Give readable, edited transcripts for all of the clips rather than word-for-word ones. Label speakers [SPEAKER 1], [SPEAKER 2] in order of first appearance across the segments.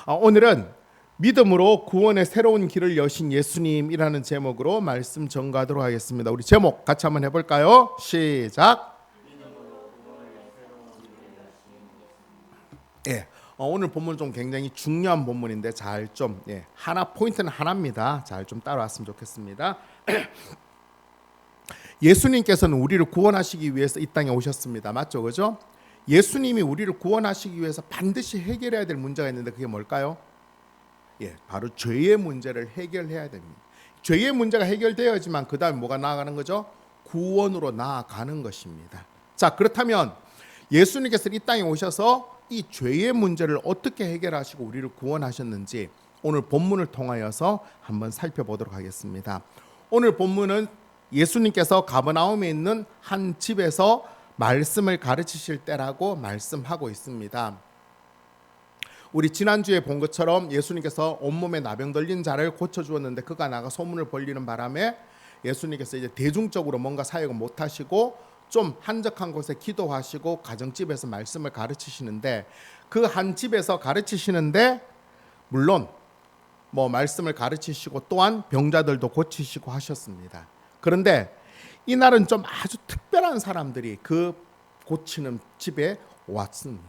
[SPEAKER 1] 오늘은 믿음으로 구원의 새로운 길을 여신 예수님이라는 제목으로 말씀 전가하도록 하겠습니다. 우리 제목 같이 한번 해볼까요? 시작. 오늘 본문 좀 굉장히 중요한 본문인데 잘 좀 하나 포인트는 하나입니다. 잘 좀 따라왔으면 좋겠습니다. 예수님께서는 우리를 구원하시기 위해서 이 땅에 오셨습니다. 맞죠, 그죠? 예수님이 우리를 구원하시기 위해서 반드시 해결해야 될 문제가 있는데 그게 뭘까요? 바로 죄의 문제를 해결해야 됩니다. 죄의 문제가 해결되어야지만 그 다음에 뭐가 나아가는 거죠? 구원으로 나아가는 것입니다. 자, 그렇다면 예수님께서 이 땅에 오셔서 이 죄의 문제를 어떻게 해결하시고 우리를 구원하셨는지 오늘 본문을 통하여서 한번 살펴보도록 하겠습니다. 오늘 본문은 예수님께서 가버나움에 있는 한 집에서 말씀을 가르치실 때라고 말씀하고 있습니다. 우리 지난주에 본 것처럼 예수님께서 온몸에 나병 걸린 자를 고쳐주었는데 그가 나가 소문을 벌리는 바람에 예수님께서 이제 대중적으로 뭔가 사역을 못하시고 좀 한적한 곳에 기도하시고 가정집에서 말씀을 가르치시는데 그 한 집에서 가르치시는데 물론 말씀을 가르치시고 또한 병자들도 고치시고 하셨습니다. 그런데 이날은 좀 아주 특별한 사람들이 그 고치는 집에 왔습니다.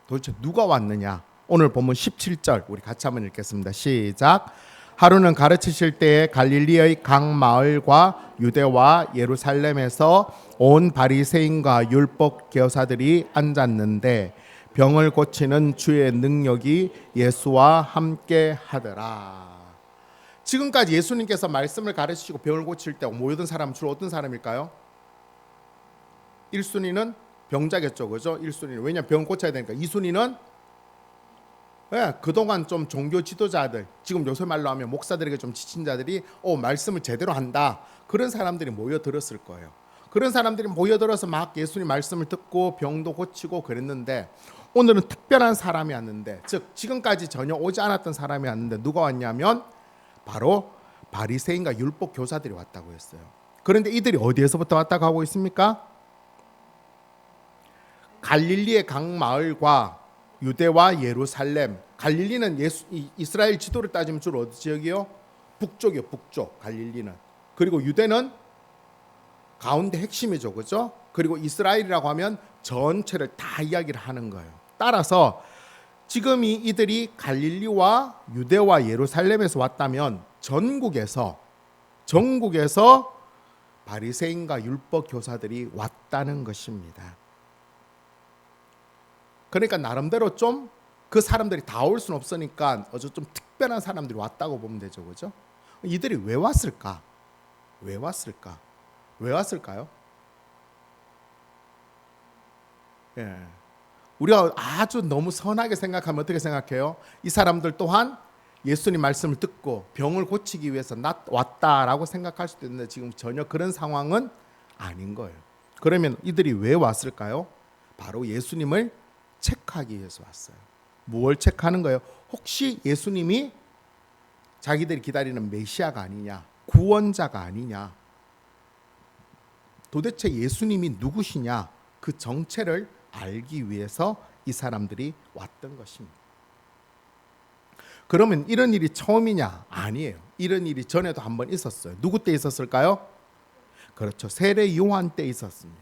[SPEAKER 1] 도대체 누가 왔느냐? 오늘 본문 17절 우리 같이 한번 읽겠습니다. 시작. 하루는 가르치실 때에 갈릴리의 각 마을과 유대와 예루살렘에서 온 바리새인과 율법 교사들이 앉았는데 병을 고치는 주의 능력이 예수와 함께 하더라. 지금까지 예수님께서 말씀을 가르치시고 병을 고칠 때 모여든 사람은 주로 어떤 사람일까요? 1순위는 병자겠죠, 그죠? 1순위는 왜냐하면 병을 고쳐야 되니까. 2순위는 그동안 좀 종교 지도자들, 지금 요새 말로 하면 목사들에게 좀 지친 자들이 말씀을 제대로 한다, 그런 사람들이 모여들었을 거예요. 그런 사람들이 모여들어서 막 예수님 말씀을 듣고 병도 고치고 그랬는데 오늘은 특별한 사람이 왔는데, 즉 지금까지 전혀 오지 않았던 사람이 왔는데 누가 왔냐면 바로 바리새인과 율법 교사들이 왔다고 했어요. 그런데 이들이 어디에서부터 왔다고 하고 있습니까? 갈릴리의 각 마을과 유대와 예루살렘. 갈릴리는 이스라엘 지도를 따지면 주로 어디 지역이요? 북쪽이요, 북쪽. 갈릴리는. 그리고 유대는 가운데 핵심이죠, 그죠? 그리고 이스라엘이라고 하면 전체를 다 이야기를 하는 거예요. 따라서 지금 이들이 갈릴리와 유대와 예루살렘에서 왔다면 전국에서 바리새인과 율법 교사들이 왔다는 것입니다. 그러니까 나름대로 좀 그 사람들이 다 올 수는 없으니까 어제 좀 특별한 사람들이 왔다고 보면 되죠, 그죠? 이들이 왜 왔을까? 왜 왔을까요? 우리가 아주 너무 선하게 생각하면 어떻게 생각해요? 이 사람들 또한 예수님 말씀을 듣고 병을 고치기 위해서 왔다라고 생각할 수도 있는데 지금 전혀 그런 상황은 아닌 거예요. 그러면 이들이 왜 왔을까요? 바로 예수님을 체크하기 위해서 왔어요. 무엇을 체크하는 거예요? 혹시 예수님이 자기들이 기다리는 메시아가 아니냐, 구원자가 아니냐, 도대체 예수님이 누구시냐, 그 정체를 알기 위해서 이 사람들이 왔던 것입니다. 그러면 이런 일이 처음이냐? 아니에요. 이런 일이 전에도 한번 있었어요. 누구 때 있었을까요? 그렇죠. 세례 요한 때 있었습니다.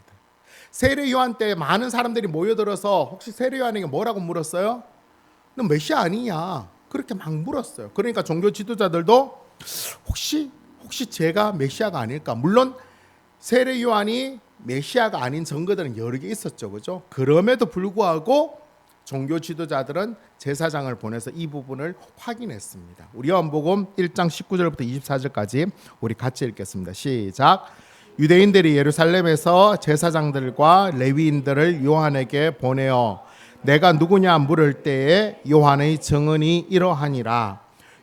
[SPEAKER 1] 세례 요한 때 많은 사람들이 모여들어서 혹시 세례 요한에게 뭐라고 물었어요? 너 메시아 아니냐? 그렇게 막 물었어요. 그러니까 종교 지도자들도 혹시 제가 메시아가 아닐까? 물론 세례 요한이 메시아가 아닌 증거들은 여러 개 있었죠, 그죠? 그럼에도 불구하고 종교 지도자들은 제사장을 보내서 이 부분을 확인했습니다. 우리 요한복음 1장 19절부터 24절까지 우리 같이 읽겠습니다. 시작. 유대인들이 예루살렘에서 제사장들과 레위인들을 요한에게 보내어 내가 누구냐 물을 때에 요한의 증언이 이러하니라.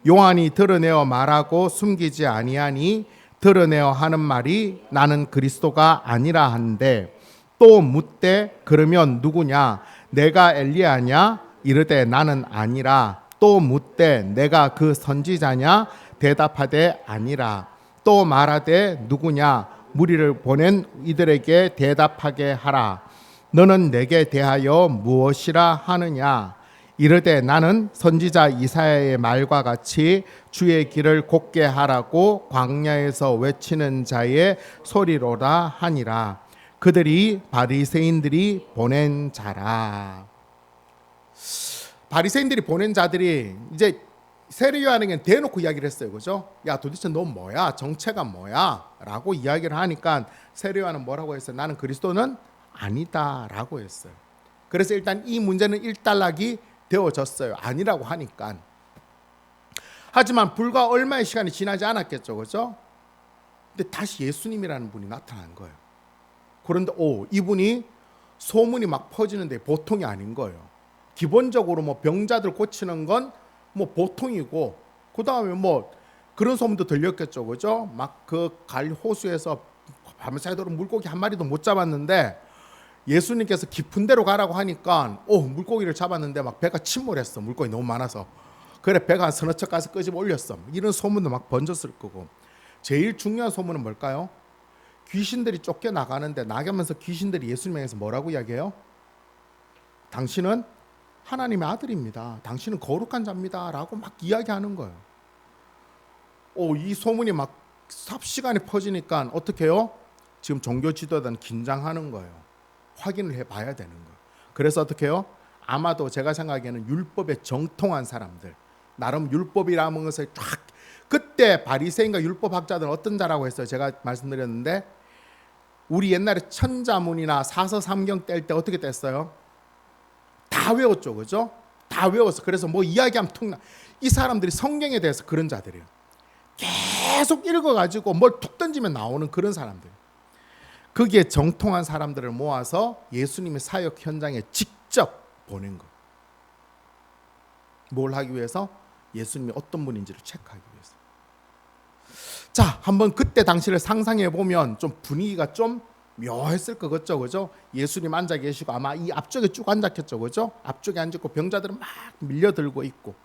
[SPEAKER 1] 요한이 드러내어 말하고 숨기지 아니하니 드러내어 하는 말이 나는 그리스도가 아니라 한데, 또 묻되 그러면 누구냐? 내가 엘리야냐? 이르되 나는 아니라. 또 묻되 내가 그 선지자냐? 대답하되 아니라. 또 말하되 누구냐? 무리를 보낸 이들에게 대답하게 하라. 너는 내게 대하여 무엇이라 하느냐? 이르되 나는 선지자 이사야의 말과 같이 주의 길을 곧게 하라고 광야에서 외치는 자의 소리로라 하니라. 그들이 바리새인들이 보낸 자라. 바리새인들이 보낸 자들이 이제 세례 요한에게 대놓고 이야기를 했어요. 그죠? 야, 도대체 너 뭐야? 정체가 뭐야? 라고 이야기를 하니까 세례 요한은 뭐라고 했어요? 나는 그리스도는 아니다 라고 했어요. 그래서 일단 이 문제는 일단락이 되어졌어요. 아니라고 하니까. 하지만 불과 얼마의 시간이 지나지 않았겠죠. 그죠? 근데 다시 예수님이라는 분이 나타난 거예요. 그런데 이분이 소문이 막 퍼지는데 보통이 아닌 거예요. 기본적으로 뭐 병자들 고치는 건 뭐 보통이고, 그 다음에 뭐 그런 소문도 들렸겠죠. 그죠? 막 그 갈 호수에서 밤새도록 물고기 한 마리도 못 잡았는데 예수님께서 깊은 데로 가라고 하니까 물고기를 잡았는데 막 배가 침몰했어. 물고기 너무 많아서. 그래 배가 한 서너 척 가서 끄집어 올렸어. 이런 소문도 막 번졌을 거고. 제일 중요한 소문은 뭘까요? 귀신들이 쫓겨나가는데 나가면서 귀신들이 예수님에 대해서 뭐라고 이야기해요? 당신은 하나님의 아들입니다. 당신은 거룩한 자입니다. 라고 막 이야기하는 거예요. 이 소문이 막 삽시간에 퍼지니까 어떻게 해요? 지금 종교 지도자는 긴장하는 거예요. 확인을 해봐야 되는 거예요. 그래서 어떻게 해요? 아마도 제가 생각하기에는 율법에 정통한 사람들, 나름 율법이라는 것을 쫙, 그때 바리새인과 율법학자들은 어떤 자라고 했어요? 제가 말씀드렸는데 우리 옛날에 천자문이나 사서삼경 뗄 때 어떻게 뗐어요? 다 외웠죠. 그죠? 다 외웠어. 그래서 뭐 이야기하면 툭나. 이 사람들이 성경에 대해서 그런 자들이에요. 계속 읽어가지고 뭘 툭 던지면 나오는 그런 사람들. 거기에 정통한 사람들을 모아서 예수님의 사역 현장에 직접 보낸 거예요. 뭘 하기 위해서? 예수님이 어떤 분인지를 체크하기 위해서. 자, 한번 그때 당시를 상상해 보면 좀 분위기가 좀 묘했을 것 같죠, 그죠? 예수님 앉아 계시고 아마 이 앞쪽에 쭉 앉았겠죠, 그죠? 앞쪽에 앉았고 병자들은 막 밀려들고 있고.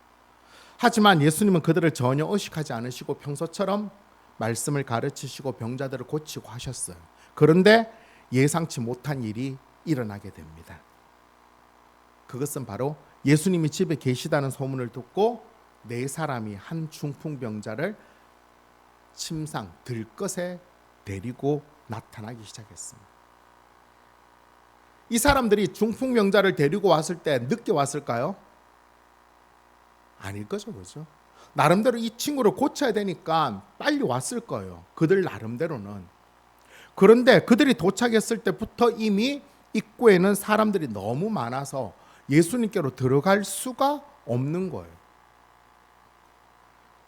[SPEAKER 1] 하지만 예수님은 그들을 전혀 의식하지 않으시고 평소처럼 말씀을 가르치시고 병자들을 고치고 하셨어요. 그런데 예상치 못한 일이 일어나게 됩니다. 그것은 바로 예수님이 집에 계시다는 소문을 듣고 네 사람이 한 중풍병자를 침상 들것에 데리고 나타나기 시작했습니다. 이 사람들이 중풍병자를 데리고 왔을 때 늦게 왔을까요? 아닐 거죠, 그렇죠? 나름대로 이 친구를 고쳐야 되니까 빨리 왔을 거예요. 그들 나름대로는. 그런데 그들이 도착했을 때부터 이미 입구에는 사람들이 너무 많아서 예수님께로 들어갈 수가 없는 거예요.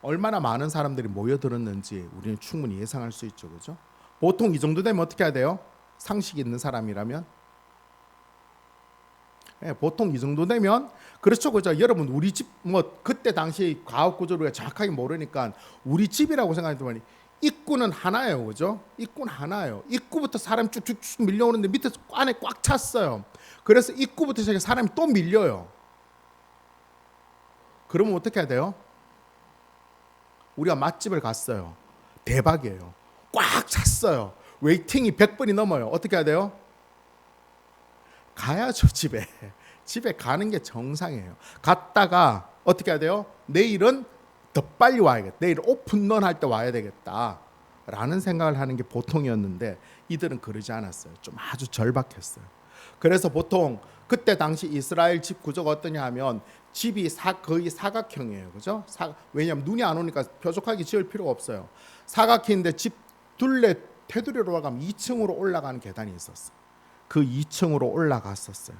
[SPEAKER 1] 얼마나 많은 사람들이 모여들었는지 우리는 충분히 예상할 수 있죠, 그렇죠? 보통 이 정도 되면 어떻게 해야 돼요? 상식이 있는 사람이라면? 보통 이 정도 되면 그렇죠, 그죠? 여러분 우리 집 뭐 그때 당시 가옥 구조를 정확하게 모르니까 우리 집이라고 생각했더니 입구는 하나예요, 그죠? 입구는 하나예요. 입구부터 사람이 쭉쭉쭉 밀려오는데 밑에서 안에 꽉 찼어요. 그래서 입구부터 시작해 사람이 또 밀려요. 그러면 어떻게 해야 돼요? 우리가 맛집을 갔어요. 대박이에요. 꽉 찼어요. 웨이팅이 100번이 넘어요. 어떻게 해야 돼요? 가야죠, 집에. 집에 가는 게 정상이에요. 갔다가 어떻게 해야 돼요? 내일은 더 빨리 와야겠다. 내일 오픈런 할 때 와야 되겠다. 라는 생각을 하는 게 보통이었는데 이들은 그러지 않았어요. 좀 아주 절박했어요. 그래서 보통 그때 당시 이스라엘 집 구조가 어떠냐 하면 집이 거의 사각형이에요. 그죠? 왜냐하면 눈이 안 오니까 뾰족하게 지을 필요가 없어요. 사각형인데 집 둘레 테두리로 올라가면 2층으로 올라가는 계단이 있었어요. 그 2층으로 올라갔었어요.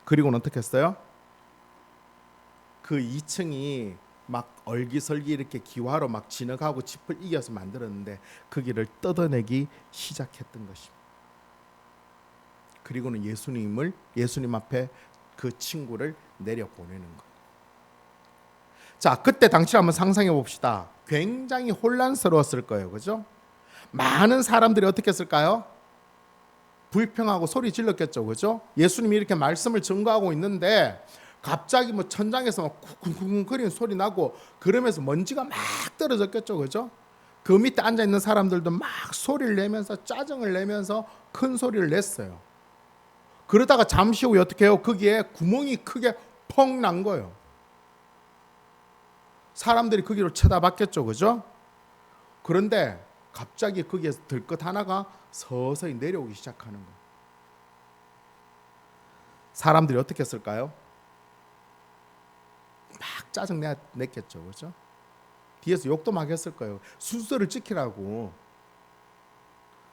[SPEAKER 1] 그리고는 어떻게 했어요? 그 2층이 막 얼기설기 이렇게 기와로 막 진흙하고 짚을 이겨서 만들었는데 그 길을 뜯어내기 시작했던 것입니다. 그리고는 예수님 앞에 그 친구를 내려보내는 거예요. 자, 그때 당시를 한번 상상해 봅시다. 굉장히 혼란스러웠을 거예요, 그죠? 많은 사람들이 어떻게 했을까요? 불평하고 소리 질렀겠죠, 그죠? 예수님이 이렇게 말씀을 증거하고 있는데 갑자기 뭐 천장에서 막 쿵쿵쿵거리는 소리 나고 그러면서 먼지가 막 떨어졌겠죠, 그죠? 그 밑에 앉아 있는 사람들도 막 소리를 내면서 짜증을 내면서 큰 소리를 냈어요. 그러다가 잠시 후에 어떻게 해요? 거기에 구멍이 크게 펑 난 거예요. 사람들이 거기로 쳐다봤겠죠, 그죠? 그런데 갑자기 거기에서 들것 하나가 서서히 내려오기 시작하는 거예요. 사람들이 어떻게 했을까요? 막 짜증 냈겠죠, 그죠? 뒤에서 욕도 막 했을 거예요. 순서를 지키라고.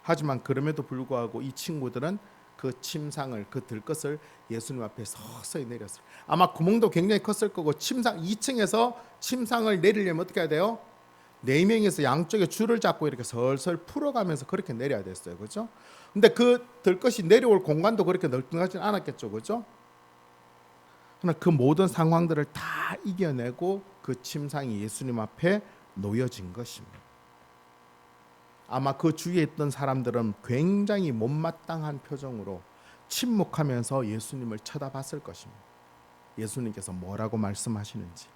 [SPEAKER 1] 하지만 그럼에도 불구하고 이 친구들은 그 침상을, 그 들것을 예수님 앞에 서서히 내렸어요. 아마 구멍도 굉장히 컸을 거고, 침상 2층에서 침상을 내리려면 어떻게 해야 돼요? 4명이서 양쪽에 줄을 잡고 이렇게 설설 풀어가면서 그렇게 내려야 됐어요, 그죠? 근데 그 들것이 내려올 공간도 그렇게 널찍하진 않았겠죠, 그죠? 그러나 그 모든 상황들을 다 이겨내고 그 침상이 예수님 앞에 놓여진 것입니다. 아마 그 주위에 있던 사람들은 굉장히 못마땅한 표정으로 침묵하면서 예수님을 쳐다봤을 것입니다. 예수님께서 뭐라고 말씀하시는지.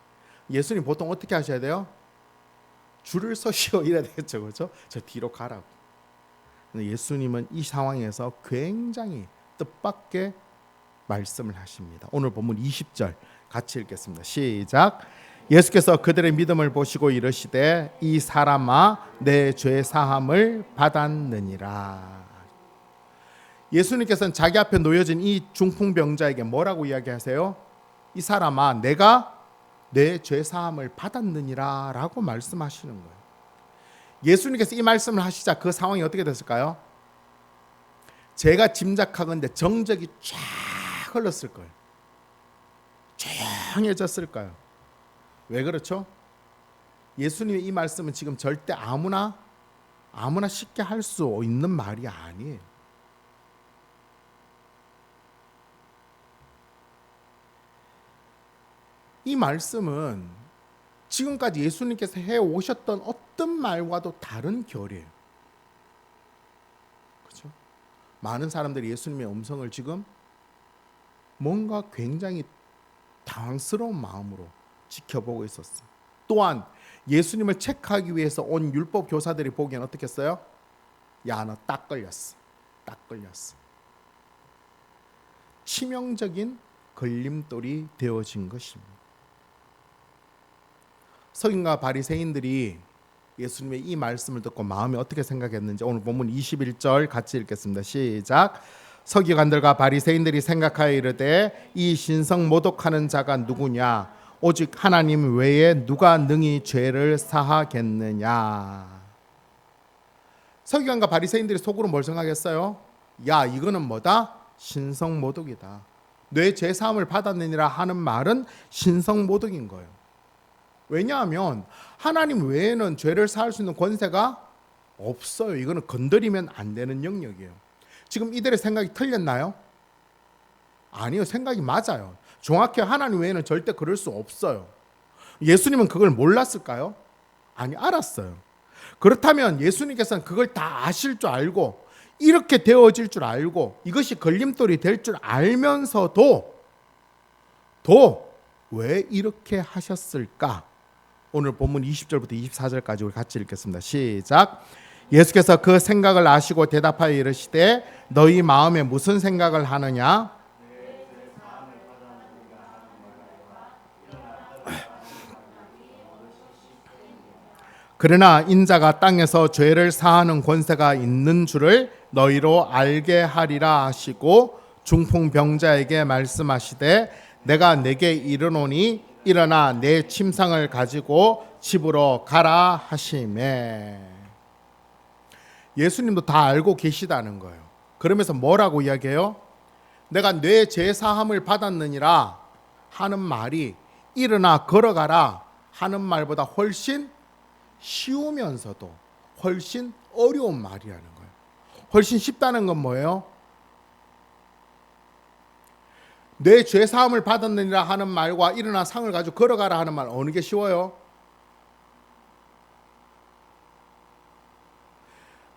[SPEAKER 1] 예수님 보통 어떻게 하셔야 돼요? 줄을 서시오 이래야 되겠죠, 그렇죠? 저 뒤로 가라고. 근데 예수님은 이 상황에서 굉장히 뜻밖의 말씀을 하십니다. 오늘 본문 20절 같이 읽겠습니다. 시작. 예수께서 그들의 믿음을 보시고 이르시되 이 사람아 내 죄 사함을 받았느니라. 예수님께서는 자기 앞에 놓여진 이 중풍병자에게 뭐라고 이야기하세요? 이 사람아 내가 내 죄 사함을 받았느니라 라고 말씀하시는 거예요. 예수님께서 이 말씀을 하시자 그 상황이 어떻게 됐을까요? 제가 짐작하건대 정적이 쫙 흘렀을 거예요. 조용해졌을까요? 왜 그렇죠? 예수님의 이 말씀은 지금 절대 아무나 쉽게 할 수 있는 말이 아니에요. 이 말씀은 지금까지 예수님께서 해오셨던 어떤 말과도 다른 결이에요. 그렇죠? 많은 사람들이 예수님의 음성을 지금 뭔가 굉장히 당황스러운 마음으로 지켜보고 있었어요. 또한 예수님을 체크하기 위해서 온 율법 교사들이 보기엔 어떻게 했어요? 야, 너 딱 걸렸어. 딱 걸렸어. 치명적인 걸림돌이 되어진 것입니다. 서기관과 바리새인들이 예수님의 이 말씀을 듣고 마음에 어떻게 생각했는지 오늘 본문 21절 같이 읽겠습니다. 시작. 서기관들과 바리새인들이 생각하여 이르되 이 신성 모독하는 자가 누구냐? 오직 하나님 외에 누가 능히 죄를 사하겠느냐? 서기관과 바리새인들이 속으로 뭘 생각했어요? 야, 이거는 뭐다? 신성 모독이다. 내 죄 사함을 받았느니라 하는 말은 신성 모독인 거예요. 왜냐하면 하나님 외에는 죄를 사할 수 있는 권세가 없어요. 이거는 건드리면 안 되는 영역이에요. 지금 이들의 생각이 틀렸나요? 아니요, 생각이 맞아요. 정확히 하나님 외에는 절대 그럴 수 없어요. 예수님은 그걸 몰랐을까요? 아니, 알았어요. 그렇다면 예수님께서는 그걸 다 아실 줄 알고 이렇게 되어질 줄 알고 이것이 걸림돌이 될 줄 알면서도 왜 이렇게 하셨을까? 오늘 본문 20절부터 24절까지 우리 같이 읽겠습니다. 시작. 예수께서 그 생각을 아시고 대답하여 이르시되 너희 마음에 무슨 생각을 하느냐? 그러나 인자가 땅에서 죄를 사하는 권세가 있는 줄을 너희로 알게 하리라 하시고 중풍병자에게 말씀하시되 내가 내게 이르노니 일어나 내 침상을 가지고 집으로 가라 하시매. 예수님도 다 알고 계시다는 거예요. 그러면서 뭐라고 이야기해요? 내가 내 죄 사함을 받았느니라 하는 말이 일어나 걸어가라 하는 말보다 훨씬 쉬우면서도 훨씬 어려운 말이라는 거예요. 훨씬 쉽다는 건 뭐예요? 내 죄 사함을 받았느니라 하는 말과 일어나 상을 가지고 걸어가라 하는 말, 어느 게 쉬워요?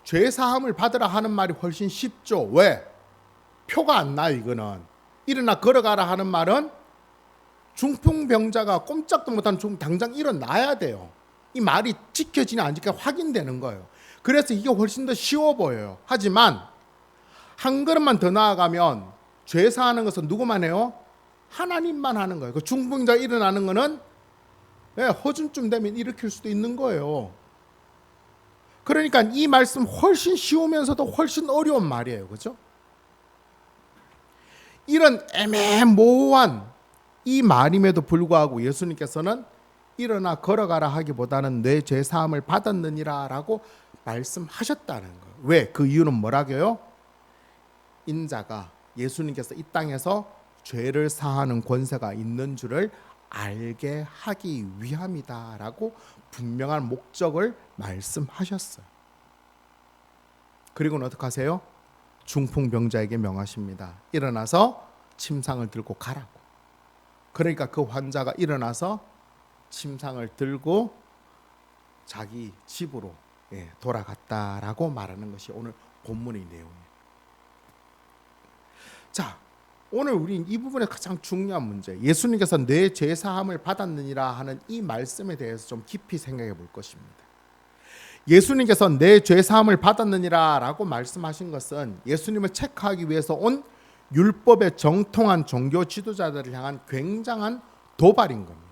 [SPEAKER 1] 죄 사함을 받으라 하는 말이 훨씬 쉽죠. 왜? 표가 안 나요. 이거는 일어나 걸어가라 하는 말은 중풍병자가 꼼짝도 못하는 중풍 당장 일어나야 돼요. 이 말이 지켜지냐 안 지켜 확인되는 거예요. 그래서 이게 훨씬 더 쉬워 보여요. 하지만 한 걸음만 더 나아가면 죄 사하는 것은 누구만 해요? 하나님만 하는 거예요. 그 중풍자 일어나는 거는 허준쯤 되면 일으킬 수도 있는 거예요. 그러니까 이 말씀 훨씬 쉬우면서도 훨씬 어려운 말이에요. 그렇죠? 이런 애매모호한 이 말임에도 불구하고 예수님께서는 일어나 걸어가라 하기보다는 내 죄 사함을 받았느니라 라고 말씀하셨다는 거예요. 왜? 그 이유는 뭐라고요? 인자가 예수님께서 이 땅에서 죄를 사하는 권세가 있는 줄을 알게 하기 위함이다 라고 분명한 목적을 말씀하셨어요. 그리고는 어떻게 하세요? 중풍병자에게 명하십니다. 일어나서 침상을 들고 가라고. 그러니까 그 환자가 일어나서 침상을 들고 자기 집으로 돌아갔다라고 말하는 것이 오늘 본문의 내용이에요. 자, 오늘 우리는 이 부분의 가장 중요한 문제, 예수님께서 내 죄 사함을 받았느니라 하는 이 말씀에 대해서 좀 깊이 생각해 볼 것입니다. 예수님께서 내 죄 사함을 받았느니라 라고 말씀하신 것은 예수님을 체크하기 위해서 온 율법에 정통한 종교 지도자들을 향한 굉장한 도발인 겁니다.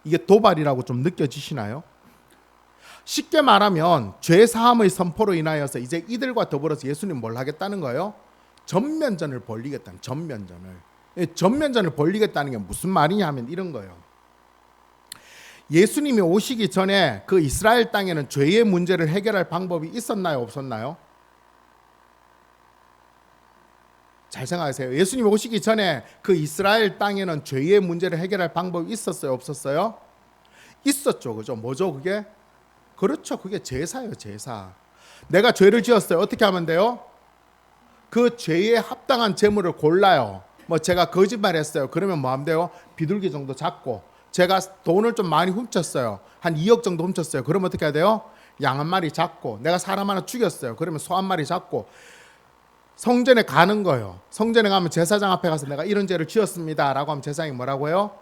[SPEAKER 1] 이게 도발이라고 좀 느껴지시나요? 쉽게 말하면 죄 사함의 선포로 인하여서 이제 이들과 더불어서 예수님 뭘 하겠다는 거예요? 전면전을 벌이겠다는, 전면전을 벌이겠다는 게 무슨 말이냐 하면 이런 거예요. 예수님이 오시기 전에 그 이스라엘 땅에는 죄의 문제를 해결할 방법이 있었나요, 없었나요? 잘 생각하세요. 예수님이 오시기 전에 그 이스라엘 땅에는 죄의 문제를 해결할 방법이 있었어요, 없었어요? 있었죠. 그죠? 뭐죠 그게? 그렇죠. 그게 제사예요, 제사. 내가 죄를 지었어요. 어떻게 하면 돼요? 그 죄에 합당한 제물을 골라요. 뭐 제가 거짓말했어요. 그러면 뭐 하면 돼요? 비둘기 정도 잡고, 제가 돈을 좀 많이 훔쳤어요. 한 2억 정도 훔쳤어요. 그러면 어떻게 해야 돼요? 양 한 마리 잡고, 내가 사람 하나 죽였어요. 그러면 소 한 마리 잡고 성전에 가는 거예요. 성전에 가면 제사장 앞에 가서 내가 이런 죄를 지었습니다 라고 하면 제사장이 뭐라고 해요?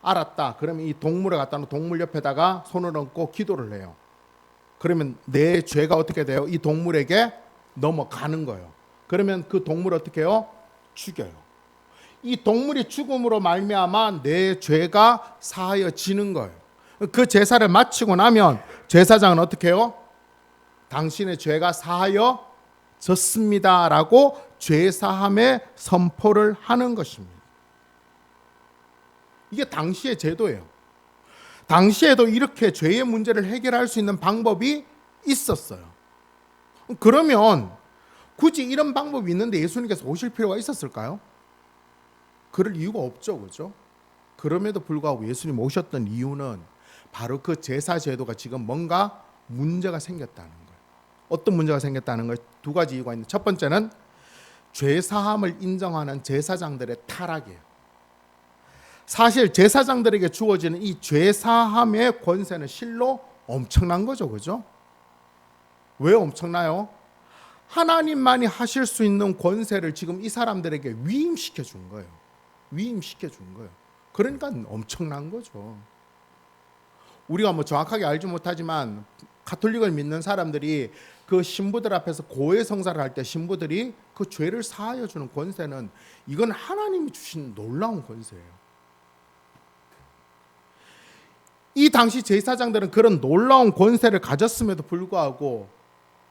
[SPEAKER 1] 알았다. 그러면 이 동물을 갖다 놓고 동물 옆에다가 손을 얹고 기도를 해요. 그러면 내 죄가 어떻게 돼요? 이 동물에게 넘어가는 거예요. 그러면 그 동물을 어떻게 해요? 죽여요. 이 동물이 죽음으로 말미암아 내 죄가 사하여지는 거예요. 그 제사를 마치고 나면 제사장은 어떻게 해요? 당신의 죄가 사하여졌습니다 라고 죄사함의 선포를 하는 것입니다. 이게 당시의 제도예요. 당시에도 이렇게 죄의 문제를 해결할 수 있는 방법이 있었어요. 그러면 굳이 이런 방법이 있는데 예수님께서 오실 필요가 있었을까요? 그럴 이유가 없죠. 그죠? 그럼에도 불구하고 예수님 오셨던 이유는 바로 그 제사 제도가 지금 뭔가 문제가 생겼다는 거예요. 어떤 문제가 생겼다는 거예요? 두 가지 이유가 있는데, 첫 번째는 죄 사함을 인정하는 제사장들의 타락이에요. 사실 제사장들에게 주어지는 이 죄 사함의 권세는 실로 엄청난 거죠. 그죠? 왜 엄청나요? 하나님만이 하실 수 있는 권세를 지금 이 사람들에게 위임시켜 준 거예요. 위임시켜 준 거예요. 그러니까 엄청난 거죠. 우리가 뭐 정확하게 알지 못하지만 가톨릭을 믿는 사람들이 그 신부들 앞에서 고해 성사를 할 때 신부들이 그 죄를 사하여 주는 권세는 이건 하나님이 주신 놀라운 권세예요. 이 당시 제사장들은 그런 놀라운 권세를 가졌음에도 불구하고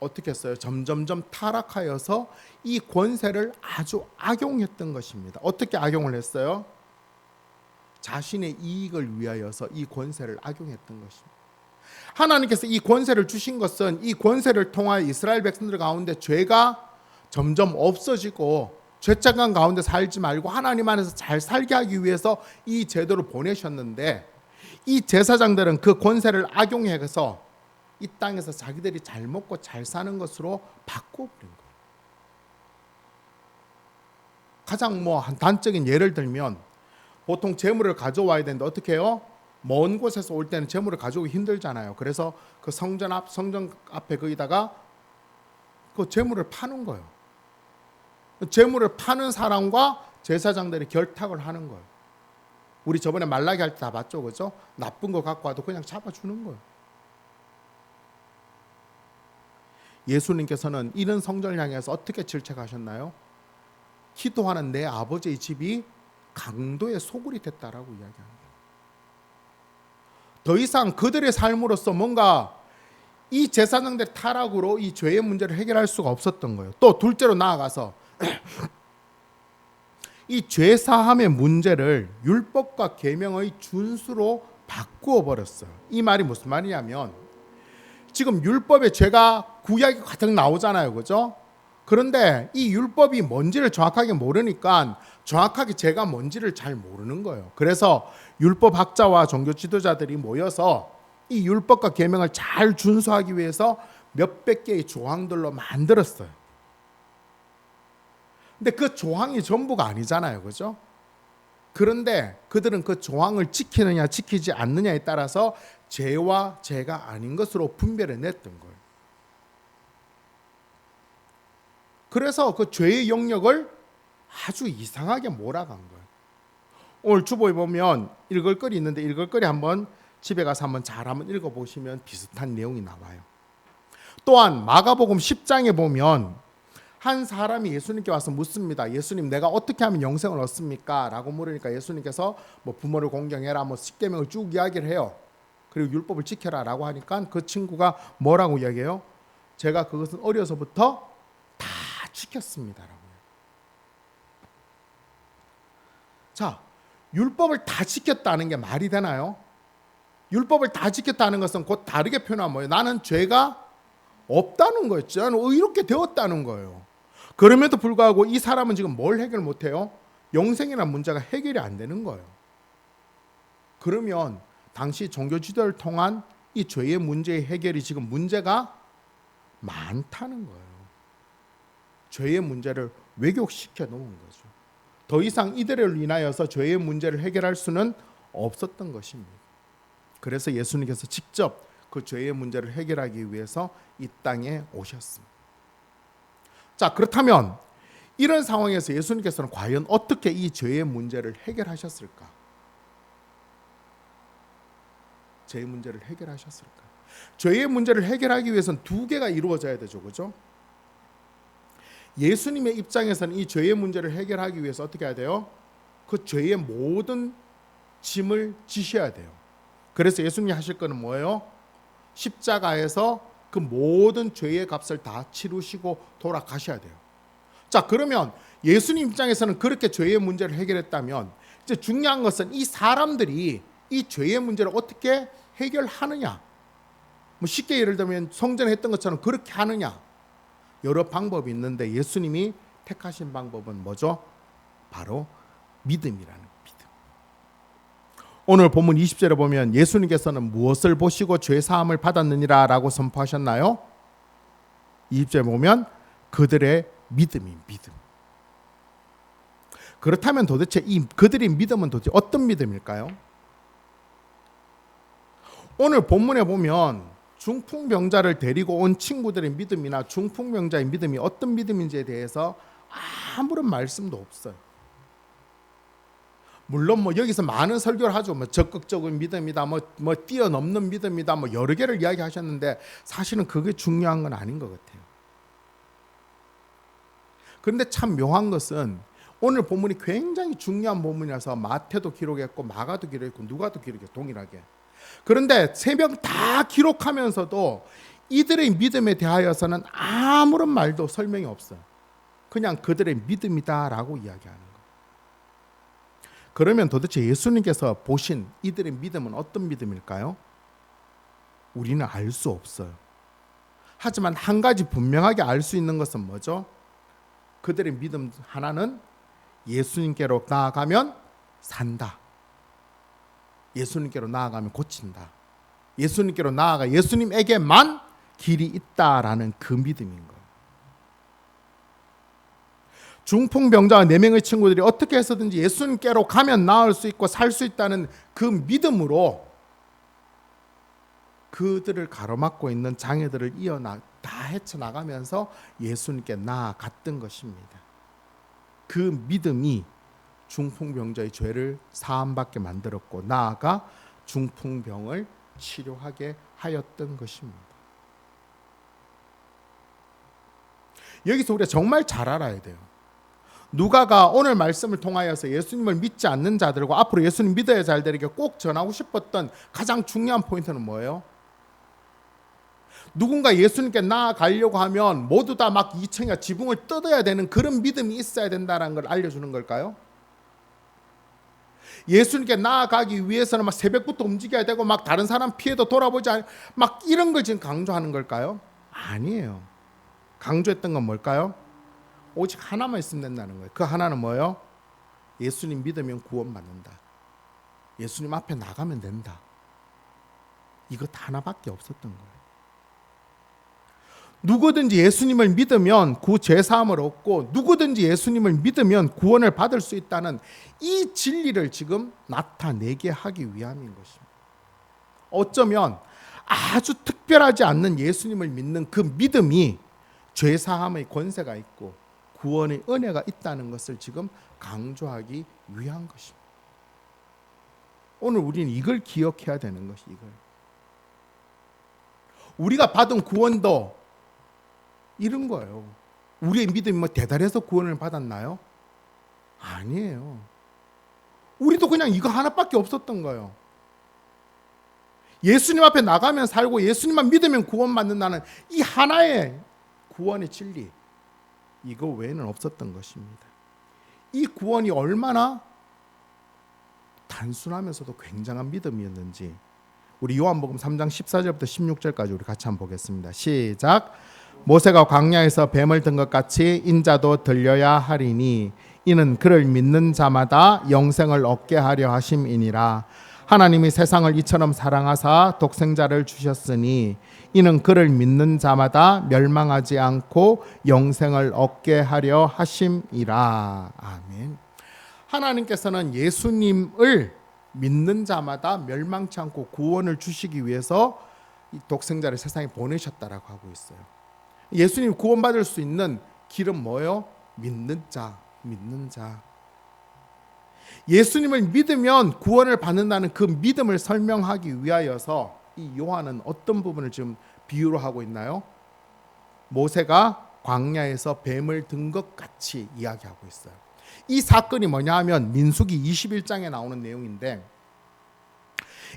[SPEAKER 1] 어떻게 했어요? 점점점 타락하여서 이 권세를 아주 악용했던 것입니다. 어떻게 악용을 했어요? 자신의 이익을 위하여서 이 권세를 악용했던 것입니다. 하나님께서 이 권세를 주신 것은 이 권세를 통하여 이스라엘 백성들 가운데 죄가 점점 없어지고 죄책감 가운데 살지 말고 하나님 안에서 잘 살게 하기 위해서 이 제도를 보내셨는데, 이 제사장들은 그 권세를 악용해서 이 땅에서 자기들이 잘 먹고 잘 사는 것으로 바꿔버린 거예요. 가장 한 단적인 예를 들면, 보통 재물을 가져와야 되는데 어떻게 해요? 먼 곳에서 올 때는 재물을 가져오기 힘들잖아요. 그래서 그 성전 앞에 거기다가 그 재물을 파는 거예요. 재물을 파는 사람과 제사장들이 결탁을 하는 거예요. 우리 저번에 말라기 할 때 다 봤죠, 그죠? 나쁜 거 갖고 와도 그냥 잡아주는 거예요. 예수님께서는 이런 성전을 향해서 어떻게 질책하셨나요? 기도하는 내 아버지의 집이 강도의 소굴이 됐다라고 이야기합니다. 더 이상 그들의 삶으로서 뭔가 이 제사장들의 타락으로 이 죄의 문제를 해결할 수가 없었던 거예요. 또 둘째로 나아가서 이 죄사함의 문제를 율법과 계명의 준수로 바꾸어 버렸어요. 이 말이 무슨 말이냐면 지금 율법에 죄가 구약이 가득 나오잖아요. 그죠? 그런데 이 율법이 뭔지를 정확하게 모르니까 정확하게 죄가 뭔지를 잘 모르는 거예요. 그래서 율법학자와 종교 지도자들이 모여서 이 율법과 계명을 잘 준수하기 위해서 몇백 개의 조항들로 만들었어요. 근데 그 조항이 전부가 아니잖아요. 그죠? 그런데 그들은 그 조항을 지키느냐 지키지 않느냐에 따라서 죄와 죄가 아닌 것으로 분별해 냈던 거예요. 그래서 그 죄의 영역을 아주 이상하게 몰아간 거예요. 오늘 주보에 보면 읽을 거리 있는데 읽을 거리 한번 집에 가서 한번 잘 한번 읽어보시면 비슷한 내용이 나와요. 또한 마가복음 10장에 보면 한 사람이 예수님께 와서 묻습니다. 예수님, 내가 어떻게 하면 영생을 얻습니까? 라고 물으니까 예수님께서 뭐 부모를 공경해라, 뭐 십계명을 쭉 이야기를 해요. 그리고 율법을 지켜라 라고 하니까 그 친구가 뭐라고 이야기해요? 제가 그것은 어려서부터 다 지켰습니다라고. 자, 율법을 다 지켰다는 게 말이 되나요? 율법을 다 지켰다는 것은 곧 다르게 표현하면 뭐예요? 나는 죄가 없다는 거였죠. 나는 의롭게 되었다는 거예요. 그럼에도 불구하고 이 사람은 지금 뭘 해결 못해요? 영생이라는 문제가 해결이 안 되는 거예요. 그러면 당시 종교 지도를 통한 이 죄의 문제의 해결이 지금 문제가 많다는 거예요. 죄의 문제를 왜곡시켜 놓은 거죠. 더 이상 이들을 인하여서 죄의 문제를 해결할 수는 없었던 것입니다. 그래서 예수님께서 직접 그 죄의 문제를 해결하기 위해서 이 땅에 오셨습니다. 자, 그렇다면 이런 상황에서 예수님께서는 과연 어떻게 이 죄의 문제를 해결하셨을까? 죄의 문제를 해결하셨을까? 죄의 문제를 해결하기 위해서는 두 개가 이루어져야 되죠. 그죠? 예수님의 입장에서는 이 죄의 문제를 해결하기 위해서 어떻게 해야 돼요? 그 죄의 모든 짐을 지셔야 돼요. 그래서 예수님이 하실 거는 뭐예요? 십자가에서 그 모든 죄의 값을 다 치르시고 돌아가셔야 돼요. 자, 그러면 예수님 입장에서는 그렇게 죄의 문제를 해결했다면 이제 중요한 것은 이 사람들이 이 죄의 문제를 어떻게 해결하느냐. 뭐 쉽게 예를 들면 성전에 했던 것처럼 그렇게 하느냐. 여러 방법이 있는데 예수님이 택하신 방법은 뭐죠? 바로 믿음이라는 믿음. 오늘 본문 20절에 보면 예수님께서는 무엇을 보시고 죄 사함을 받았느니라 라고 선포하셨나요? 20절에 보면 그들의 믿음이 믿음. 그렇다면 도대체 이 그들의 믿음은 도대체 어떤 믿음일까요? 오늘 본문에 보면 중풍병자를 데리고 온 친구들의 믿음이나 중풍병자의 믿음이 어떤 믿음인지에 대해서 아무런 말씀도 없어요. 물론 뭐 여기서 많은 설교를 하죠. 뭐 적극적인 믿음이다, 뭐 뛰어넘는 믿음이다, 뭐 여러 개를 이야기하셨는데 사실은 그게 중요한 건 아닌 것 같아요. 그런데 참 묘한 것은 오늘 본문이 굉장히 중요한 본문이라서 마태도 기록했고 마가도 기록했고 누가도 기록했고 동일하게. 그런데 세 명 다 기록하면서도 이들의 믿음에 대하여서는 아무런 말도 설명이 없어요. 그냥 그들의 믿음이다라고 이야기하는 거예요. 그러면 도대체 예수님께서 보신 이들의 믿음은 어떤 믿음일까요? 우리는 알 수 없어요. 하지만 한 가지 분명하게 알 수 있는 것은 뭐죠? 그들의 믿음 하나는 예수님께로 나아가면 산다. 예수님께로 나아가면 고친다. 예수님께로 나아가 예수님에게만 길이 있다라는 그 믿음인 거예요. 중풍병자와 4명의 친구들이 어떻게 해서든지 예수님께로 가면 나을 수 있고 살 수 있다는 그 믿음으로 그들을 가로막고 있는 장애들을 다 헤쳐나가면서 예수님께 나아갔던 것입니다. 그 믿음이 중풍병자의 죄를 사함받게 만들었고 나아가 중풍병을 치료하게 하였던 것입니다. 여기서 우리가 정말 잘 알아야 돼요. 누가가 오늘 말씀을 통하여서 예수님을 믿지 않는 자들과 앞으로 예수님 믿어야 할 자들에게 꼭 전하고 싶었던 가장 중요한 포인트는 뭐예요? 누군가 예수님께 나아가려고 하면 모두 다 막 2층이나 지붕을 뜯어야 되는 그런 믿음이 있어야 된다는 걸 알려주는 걸까요? 예수님께 나아가기 위해서는 막 새벽부터 움직여야 되고 막 다른 사람 피해도 돌아보지 않고 막 이런 걸 지금 강조하는 걸까요? 아니에요. 강조했던 건 뭘까요? 오직 하나만 있으면 된다는 거예요. 그 하나는 뭐예요? 예수님 믿으면 구원받는다. 예수님 앞에 나가면 된다. 이것 하나밖에 없었던 거예요. 누구든지 예수님을 믿으면 구제사함을 얻고 누구든지 예수님을 믿으면 구원을 받을 수 있다는 이 진리를 지금 나타내게 하기 위함인 것입니다. 어쩌면 아주 특별하지 않는 예수님을 믿는 그 믿음이 죄사함의 권세가 있고 구원의 은혜가 있다는 것을 지금 강조하기 위한 것입니다. 오늘 우리는 이걸 기억해야 되는 것이 이걸. 우리가 받은 구원도 이런 거예요. 우리의 믿음이 뭐 대단해서 구원을 받았나요? 아니에요. 우리도 그냥 이거 하나밖에 없었던 거예요. 예수님 앞에 나가면 살고 예수님만 믿으면 구원받는다는 이 하나의 구원의 진리, 이거 외에는 없었던 것입니다. 이 구원이 얼마나 단순하면서도 굉장한 믿음이었는지 우리 요한복음 3장 14절부터 16절까지 우리 같이 한번 보겠습니다. 시작. 모세가 광야에서 뱀을 든 것 같이 인자도 들려야 하리니 이는 그를 믿는 자마다 영생을 얻게 하려 하심이니라. 하나님이 세상을 이처럼 사랑하사 독생자를 주셨으니 이는 그를 믿는 자마다 멸망하지 않고 영생을 얻게 하려 하심이라. 아멘. 하나님께서는 예수님을 믿는 자마다 멸망치 않고 구원을 주시기 위해서 이 독생자를 세상에 보내셨다라고 하고 있어요. 예수님 구원받을 수 있는 길은 뭐예요? 믿는 자, 믿는 자. 예수님을 믿으면 구원을 받는다는 그 믿음을 설명하기 위하여서 이 요한은 어떤 부분을 지금 비유로 하고 있나요? 모세가 광야에서 뱀을 든 것 같이 이야기하고 있어요. 이 사건이 뭐냐 하면 민수기 21장에 나오는 내용인데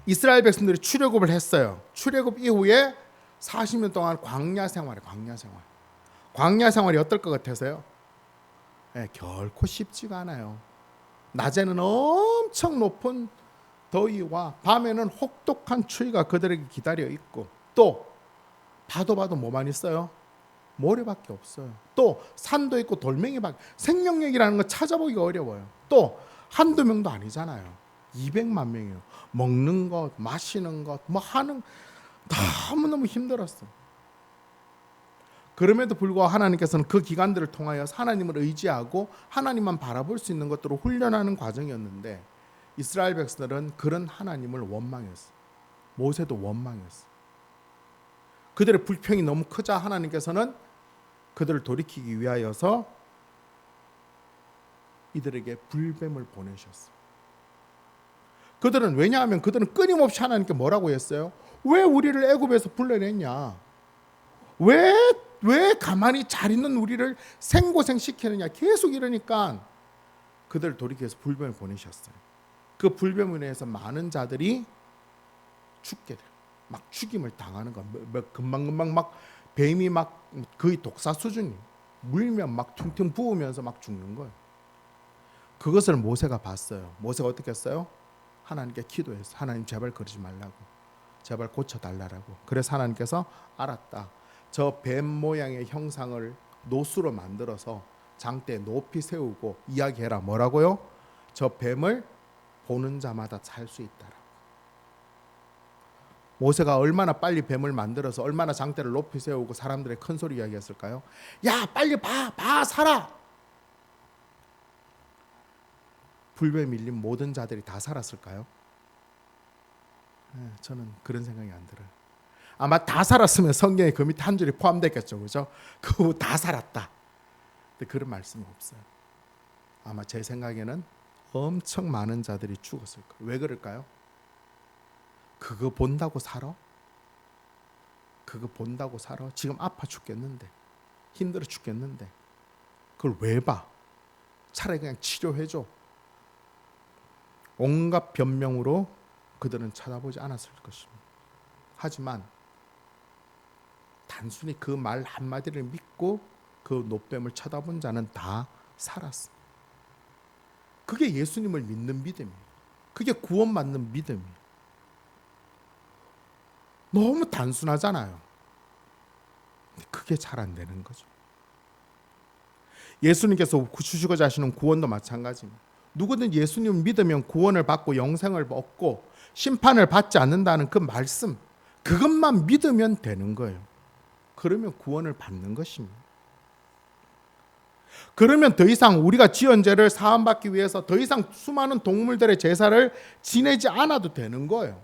[SPEAKER 1] 이스라엘 백성들이 출애굽을 했어요. 출애굽 이후에 40년 동안 광야 생활이 어떨 것 같아서요? 네, 결코 쉽지가 않아요. 낮에는 엄청 높은 더위와 밤에는 혹독한 추위가 그들에게 기다려 있고 또 봐도 뭐만 있어요? 모래밖에 없어요. 또 산도 있고 돌멩이밖에 생명력이라는 거 찾아보기가 어려워요. 또 한두 명도 아니잖아요. 200만 명이에요. 먹는 것, 마시는 것, 뭐 하는 너무너무 힘들었어. 그럼에도 불구하고 하나님께서는 그 기간들을 통하여 하나님을 의지하고 하나님만 바라볼 수 있는 것들을 훈련하는 과정이었는데 이스라엘 백성들은 그런 하나님을 원망했어. 모세도 원망했어. 그들의 불평이 너무 크자 하나님께서는 그들을 돌이키기 위하여서 이들에게 불뱀을 보내셨어. 왜냐하면 그들은 끊임없이 하나님께 뭐라고 했어요? 왜 우리를 애굽에서 불러냈냐? 왜 가만히 잘 있는 우리를 생고생시키느냐? 계속 이러니까 그들을 돌이켜서 불뱀을 보내셨어요. 그 불뱀으로 인해서 많은 자들이 죽게 돼요. 막 죽임을 당하는 거. 금방 막 뱀이 막 거의 독사 수준이 물면 막 퉁퉁 부으면서 막 죽는 거예요. 그것을 모세가 봤어요. 모세가 어떻게 했어요? 하나님께 기도했어요. 하나님 제발 그러지 말라고. 제발 고쳐달라고. 그래서 하나님께서 알았다. 저 뱀 모양의 형상을 노수로 만들어서 장대에 높이 세우고 이야기해라. 뭐라고요? 저 뱀을 보는 자마다 살 수 있다라. 모세가 얼마나 빨리 뱀을 만들어서 얼마나 장대를 높이 세우고 사람들의 큰 소리 이야기했을까요? 야 빨리 봐 살아. 불뱀에 밀린 모든 자들이 다 살았을까요? 네, 저는 그런 생각이 안 들어요. 아마 다 살았으면 성경에 그 밑에 한 줄이 포함됐겠죠, 그죠? 그 다 살았다. 근데 그런 말씀이 없어요. 아마 제 생각에는 엄청 많은 자들이 죽었을 거예요. 왜 그럴까요? 그거 본다고 살아? 그거 본다고 살아? 지금 아파 죽겠는데, 힘들어 죽겠는데, 그걸 왜 봐? 차라리 그냥 치료해줘. 온갖 변명으로 그들은 찾아보지 않았을 것입니다. 하지만 단순히 그 말 한마디를 믿고 그 노뱀을 쳐다본 자는 다 살았습니다. 그게 예수님을 믿는 믿음이에요. 그게 구원받는 믿음이에요. 너무 단순하잖아요. 그게 잘 안 되는 거죠. 예수님께서 주시고자 하시는 구원도 마찬가지입니다. 누구든 예수님을 믿으면 구원을 받고 영생을 얻고 심판을 받지 않는다는 그 말씀, 그것만 믿으면 되는 거예요. 그러면 구원을 받는 것입니다. 그러면 더 이상 우리가 지은 죄를 사함받기 위해서 더 이상 수많은 동물들의 제사를 지내지 않아도 되는 거예요.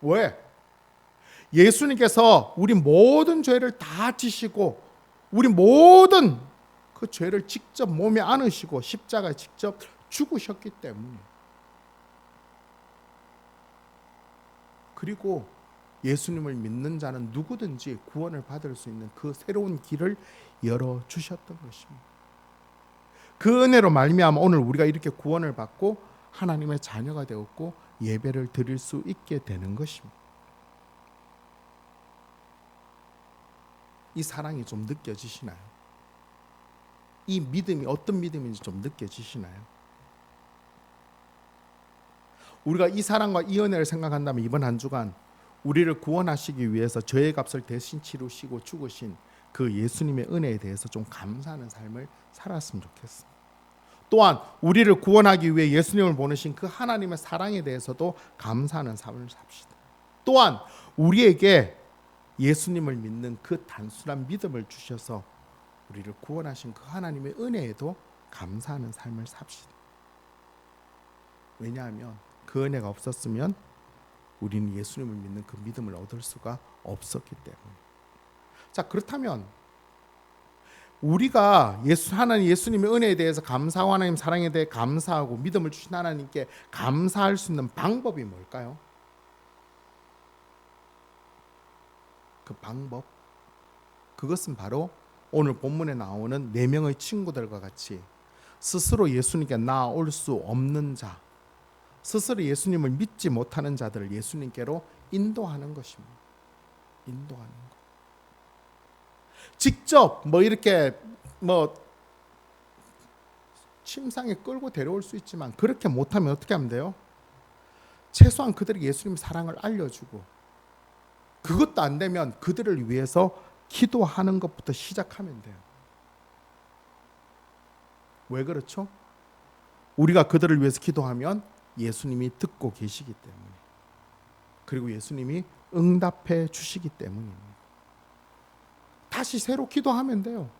[SPEAKER 1] 왜? 예수님께서 우리 모든 죄를 다 지시고 우리 모든 그 죄를 직접 몸에 안으시고 십자가에 직접 죽으셨기 때문에. 그리고 예수님을 믿는 자는 누구든지 구원을 받을 수 있는 그 새로운 길을 열어주셨던 것입니다. 그 은혜로 말미암아 오늘 우리가 이렇게 구원을 받고 하나님의 자녀가 되었고 예배를 드릴 수 있게 되는 것입니다. 이 사랑이 좀 느껴지시나요? 이 믿음이 어떤 믿음인지 좀 느껴지시나요? 우리가 이 사랑과 이 은혜를 생각한다면 이번 한 주간 우리를 구원하시기 위해서 죄의 값을 대신 치르시고 죽으신 그 예수님의 은혜에 대해서 좀 감사하는 삶을 살았으면 좋겠습니다. 또한 우리를 구원하기 위해 예수님을 보내신 그 하나님의 사랑에 대해서도 감사하는 삶을 삽시다. 또한 우리에게 예수님을 믿는 그 단순한 믿음을 주셔서 우리를 구원하신 그 하나님의 은혜에도 감사하는 삶을 삽시다. 왜냐하면 그 은혜가 없었으면 우리는 예수님을 믿는 그 믿음을 얻을 수가 없었기 때문에. 자, 그렇다면 우리가 하나님 예수님의 은혜에 대해서 감사하고 하나님 사랑에 대해 감사하고 믿음을 주신 하나님께 감사할 수 있는 방법이 뭘까요? 그 방법, 그것은 바로 오늘 본문에 나오는 4명의 친구들과 같이 스스로 예수님께 나아올 수 없는 자, 스스로 예수님을 믿지 못하는 자들을 예수님께로 인도하는 것입니다. 인도하는 것. 직접 이렇게 침상에 끌고 데려올 수 있지만 그렇게 못하면 어떻게 하면 돼요? 최소한 그들에게 예수님 사랑을 알려주고, 그것도 안 되면 그들을 위해서 기도하는 것부터 시작하면 돼요. 왜 그렇죠? 우리가 그들을 위해서 기도하면 예수님이 듣고 계시기 때문에, 그리고 예수님이 응답해 주시기 때문입니다. 다시 새로 기도하면 돼요.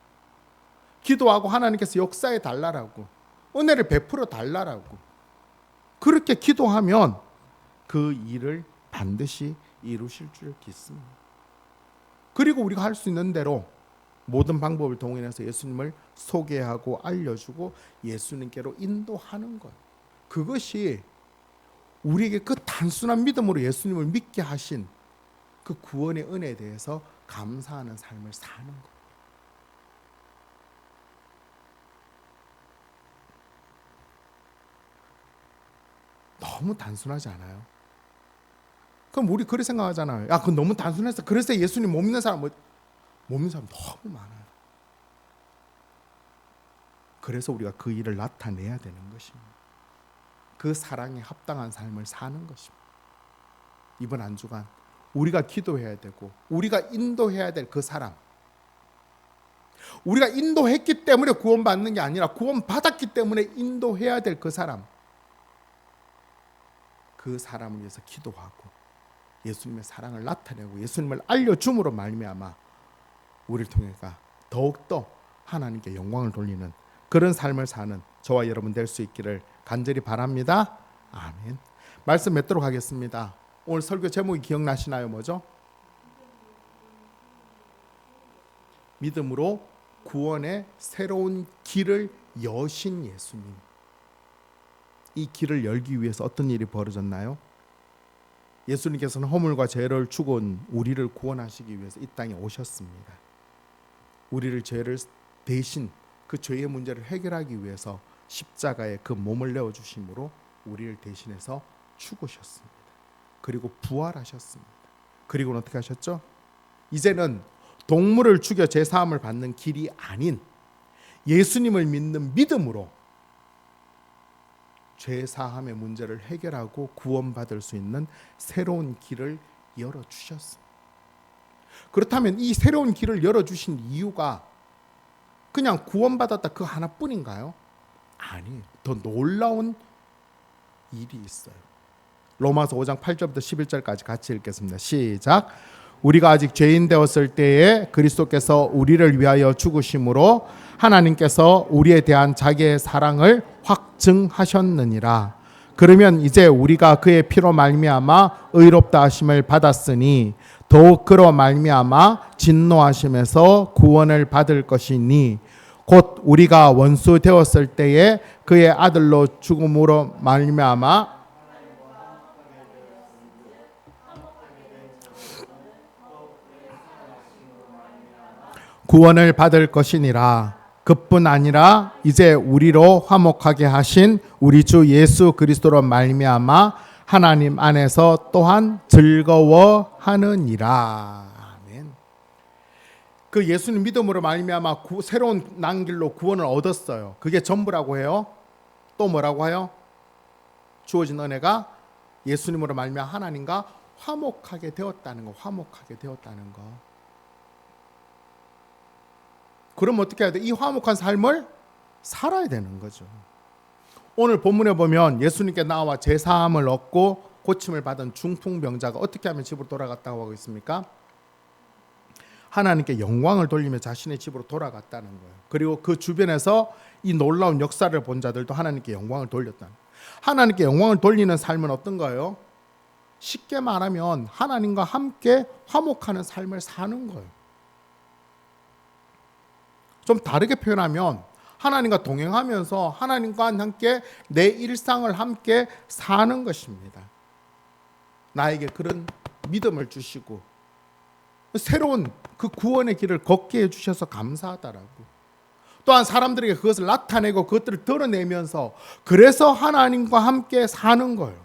[SPEAKER 1] 기도하고 하나님께서 역사해 달라라고, 은혜를 베풀어 달라라고, 그렇게 기도하면 그 일을 반드시 이루실 줄 믿습니다. 그리고 우리가 할 수 있는 대로 모든 방법을 동원해서 예수님을 소개하고 알려주고 예수님께로 인도하는 것, 그것이 우리에게 그 단순한 믿음으로 예수님을 믿게 하신 그 구원의 은혜에 대해서 감사하는 삶을 사는 것. 너무 단순하지 않아요? 그럼 우리 그렇게 생각하잖아요. 야, 그건 너무 단순해서 그래서 예수님 못 믿는 사람, 못 믿는 사람 너무 많아요. 그래서 우리가 그 일을 나타내야 되는 것입니다. 그 사랑에 합당한 삶을 사는 것입니다. 이번 한 주간 우리가 기도해야 되고 우리가 인도해야 될 그 사람, 우리가 인도했기 때문에 구원받는 게 아니라 구원받았기 때문에 인도해야 될 그 사람, 그 사람을 위해서 기도하고 예수님의 사랑을 나타내고 예수님을 알려줌으로 말미암아 우리를 통해서 더욱더 하나님께 영광을 돌리는 그런 삶을 사는 저와 여러분 될 수 있기를 간절히 바랍니다. 아멘. 말씀 맺도록 하겠습니다. 오늘 설교 제목이 기억나시나요? 뭐죠? 믿음으로 구원의 새로운 길을 여신 예수님. 이 길을 열기 위해서 어떤 일이 벌어졌나요? 예수님께서는 허물과 죄를 죽은 우리를 구원하시기 위해서 이 땅에 오셨습니다. 우리를 죄를 대신 그 죄의 문제를 해결하기 위해서 십자가에 그 몸을 내어 주심으로 우리를 대신해서 죽으셨습니다. 그리고 부활하셨습니다. 그리고는 어떻게 하셨죠? 이제는 동물을 죽여 죄 사함을 받는 길이 아닌 예수님을 믿는 믿음으로 죄 사함의 문제를 해결하고 구원받을 수 있는 새로운 길을 열어 주셨습니다. 그렇다면 이 새로운 길을 열어 주신 이유가 그냥 구원받았다 그 하나뿐인가요? 아니, 더 놀라운 일이 있어요. 로마서 5장 8절부터 11절까지 같이 읽겠습니다. 시작. 우리가 아직 죄인 되었을 때에 그리스도께서 우리를 위하여 죽으심으로 하나님께서 우리에 대한 자기의 사랑을 확증하셨느니라. 그러면 이제 우리가 그의 피로 말미암아 의롭다 하심을 받았으니 더욱 그로 말미암아 진노하심에서 구원을 받을 것이니 곧 우리가 원수 되었을 때에 그의 아들로 죽음으로 말미암아 구원을 받을 것이니라. 그뿐 아니라 이제 우리로 화목하게 하신 우리 주 예수 그리스도로 말미암아 하나님 안에서 또한 즐거워하느니라. 아멘. 그 예수님 믿음으로 말미암아 새로운 난길로 구원을 얻었어요. 그게 전부라고 해요. 또 뭐라고 해요? 주어진 은혜가 예수님으로 말미암아 하나님과 화목하게 되었다는 거. 화목하게 되었다는 거. 그럼 어떻게 해야 돼? 이 화목한 삶을 살아야 되는 거죠. 오늘 본문에 보면 예수님께 나와 제사함을 얻고 고침을 받은 중풍병자가 어떻게 하면 집으로 돌아갔다고 하고 있습니까? 하나님께 영광을 돌리며 자신의 집으로 돌아갔다는 거예요. 그리고 그 주변에서 이 놀라운 역사를 본 자들도 하나님께 영광을 돌렸다는 거예요. 하나님께 영광을 돌리는 삶은 어떤 거예요? 쉽게 말하면 하나님과 함께 화목하는 삶을 사는 거예요. 좀 다르게 표현하면 하나님과 동행하면서 하나님과 함께 내 일상을 함께 사는 것입니다. 나에게 그런 믿음을 주시고 새로운 그 구원의 길을 걷게 해주셔서 감사하다라고. 또한 사람들에게 그것을 나타내고 그것들을 드러내면서 그래서 하나님과 함께 사는 거예요.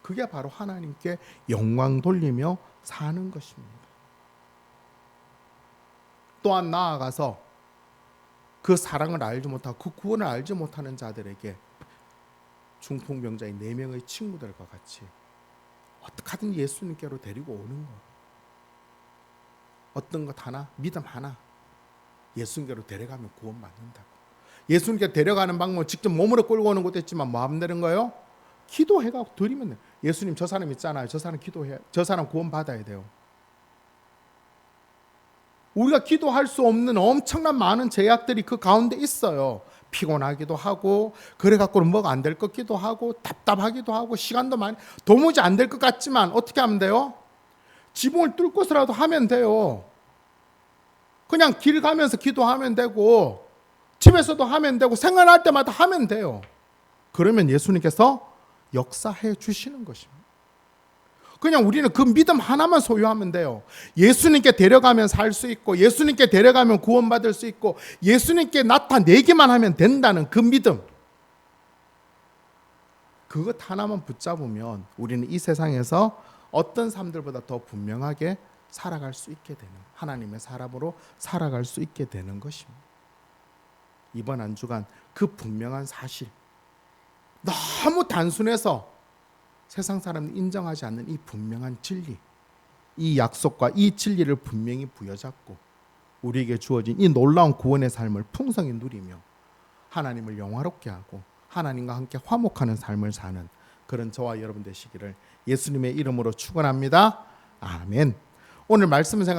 [SPEAKER 1] 그게 바로 하나님께 영광 돌리며 사는 것입니다. 또한 나아가서 그 사랑을 알지 못하고 그 구원을 알지 못하는 자들에게 중풍병자의 4명의 친구들과 같이 어떻게든 예수님께로 데리고 오는 거예요. 어떤 것 하나, 믿음 하나 예수님께로 데려가면 구원받는다고. 예수님께 데려가는 방법은 직접 몸으로 끌고 오는 것도 있지만 뭐 하면 되는 거예요? 기도해가지고 드리면 돼요. 예수님 저 사람 있잖아요. 저 사람 기도해. 저 사람 구원받아야 돼요. 우리가 기도할 수 없는 엄청난 많은 제약들이 그 가운데 있어요. 피곤하기도 하고 그래갖고는 뭐가 안 될 것 같기도 하고 답답하기도 하고 시간도 많이 도무지 안 될 것 같지만 어떻게 하면 돼요? 지붕을 뚫고서라도 하면 돼요. 그냥 길 가면서 기도하면 되고 집에서도 하면 되고 생각날 때마다 하면 돼요. 그러면 예수님께서 역사해 주시는 것입니다. 그냥 우리는 그 믿음 하나만 소유하면 돼요. 예수님께 데려가면 살 수 있고 예수님께 데려가면 구원받을 수 있고 예수님께 나타내기만 하면 된다는 그 믿음. 그것 하나만 붙잡으면 우리는 이 세상에서 어떤 사람들보다 더 분명하게 살아갈 수 있게 되는, 하나님의 사람으로 살아갈 수 있게 되는 것입니다. 이번 한 주간 그 분명한 사실, 너무 단순해서 세상 사람이 인정하지 않는 이 분명한 진리, 이 약속과 이 진리를 분명히 부여잡고 우리에게 주어진 이 놀라운 구원의 삶을 풍성히 누리며 하나님을 영화롭게 하고 하나님과 함께 화목하는 삶을 사는 그런 저와 여러분 되시기를 예수님의 이름으로 축원합니다. 아멘. 오늘 말씀을 생각